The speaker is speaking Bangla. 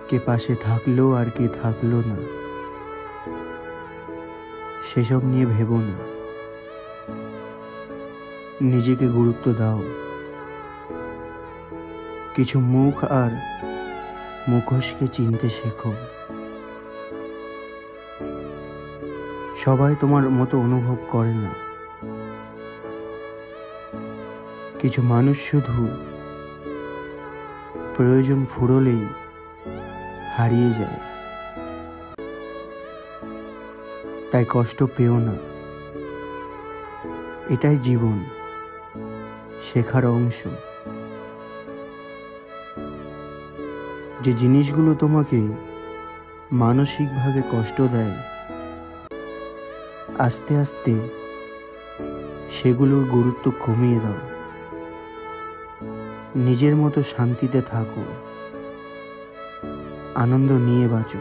কে পাশে থাকলো আর কে থাকলো না সেসব নিয়ে ভেবো না। নিজেকে গুরুত্ব দাও। কিছু মুখ আর মুখোশকে চিনতে শেখো। সবাই তোমার মতো অনুভব করে না। কিছু মানুষ শুধু প্রয়োজন ফুরলেই হারিয়ে যায়। তাই কষ্ট পেও না। এটাই জীবন, শেখার অংশ। যে জিনিসগুলো তোমাকে মানসিকভাবে কষ্ট দেয়, আস্তে আস্তে সেগুলোর গুরুত্ব কমিয়ে দাও। নিজের মতো শান্তিতে থাকো, আনন্দ নিয়ে বাঁচো।